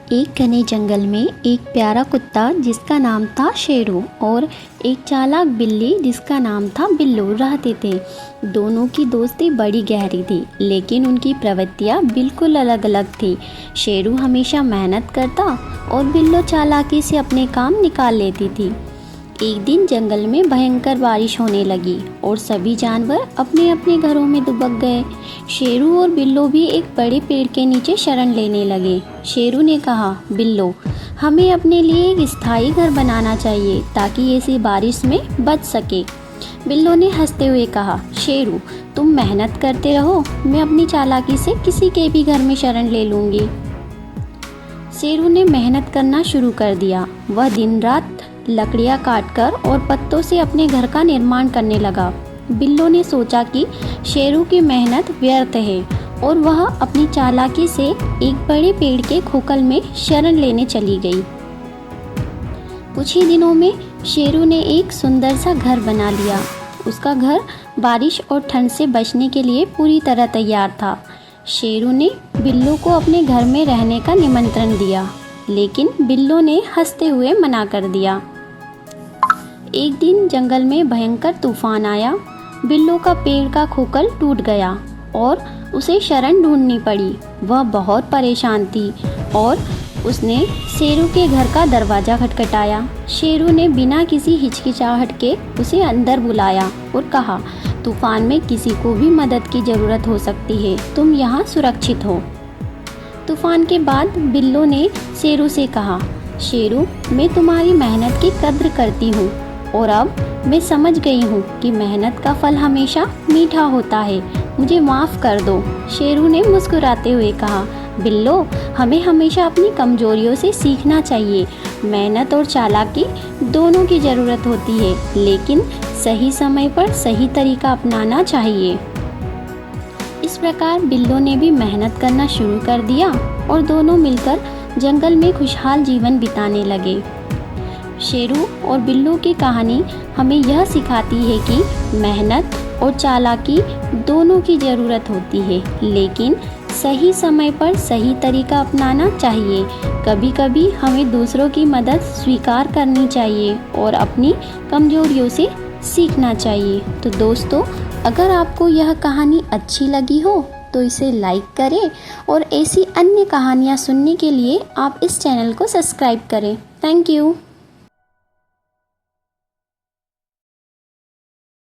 एक घने जंगल में एक प्यारा कुत्ता जिसका नाम था शेरू और एक चालाक बिल्ली जिसका नाम था बिल्लू रहते थे। दोनों की दोस्ती बड़ी गहरी थी, लेकिन उनकी प्रवृत्तियाँ बिल्कुल अलग अलग थी। शेरू हमेशा मेहनत करता और बिल्लू चालाकी से अपने काम निकाल लेती थी। एक दिन जंगल में भयंकर बारिश होने लगी और सभी जानवर अपने अपने घरों में दुबक गए। शेरू और बिल्लो भी एक बड़े पेड़ के नीचे शरण लेने लगे। शेरू ने कहा, बिल्लो, हमें अपने लिए एक स्थायी घर बनाना चाहिए ताकि ऐसी बारिश में बच सके। बिल्लो ने हंसते हुए कहा, शेरू, तुम मेहनत करते रहो, मैं अपनी चालाकी से किसी के भी घर में शरण ले लूँगी। शेरू ने मेहनत करना शुरू कर दिया। वह दिन रात लकड़ियाँ काटकर और पत्तों से अपने घर का निर्माण करने लगा। बिल्लो ने सोचा कि शेरू की मेहनत व्यर्थ है और वह अपनी चालाकी से एक बड़े पेड़ के खोखल में शरण लेने चली गई। कुछ ही दिनों में शेरू ने एक सुंदर सा घर बना लिया। उसका घर बारिश और ठंड से बचने के लिए पूरी तरह तैयार था। शेरू ने बिल्लो को अपने घर में रहने का निमंत्रण दिया, लेकिन बिल्लो ने हंसते हुए मना कर दिया। एक दिन जंगल में भयंकर तूफान आया। बिल्लो का पेड़ का खोखल टूट गया और उसे शरण ढूंढनी पड़ी। वह बहुत परेशान थी और उसने शेरू के घर का दरवाज़ा खटखटाया। शेरू ने बिना किसी हिचकिचाहट के उसे अंदर बुलाया और कहा, तूफान में किसी को भी मदद की ज़रूरत हो सकती है, तुम यहाँ सुरक्षित हो। तूफान के बाद बिल्लो ने शेरू से कहा, शेरू, मैं तुम्हारी मेहनत की कद्र करती हूँ और अब मैं समझ गई हूँ कि मेहनत का फल हमेशा मीठा होता है, मुझे माफ़ कर दो। शेरू ने मुस्कुराते हुए कहा, बिल्लो, हमें हमेशा अपनी कमजोरियों से सीखना चाहिए। मेहनत और चालाकी दोनों की ज़रूरत होती है, लेकिन सही समय पर सही तरीका अपनाना चाहिए। इस प्रकार बिल्लो ने भी मेहनत करना शुरू कर दिया और दोनों मिलकर जंगल में खुशहाल जीवन बिताने लगे। शेरू और बिल्लो की कहानी हमें यह सिखाती है कि मेहनत और चालाकी दोनों की ज़रूरत होती है, लेकिन सही समय पर सही तरीका अपनाना चाहिए। कभी कभी हमें दूसरों की मदद स्वीकार करनी चाहिए और अपनी कमजोरियों से सीखना चाहिए। तो दोस्तों, अगर आपको यह कहानी अच्छी लगी हो तो इसे लाइक करें और ऐसी अन्य कहानियाँ सुनने के लिए आप इस चैनल को सब्सक्राइब करें। Thank you.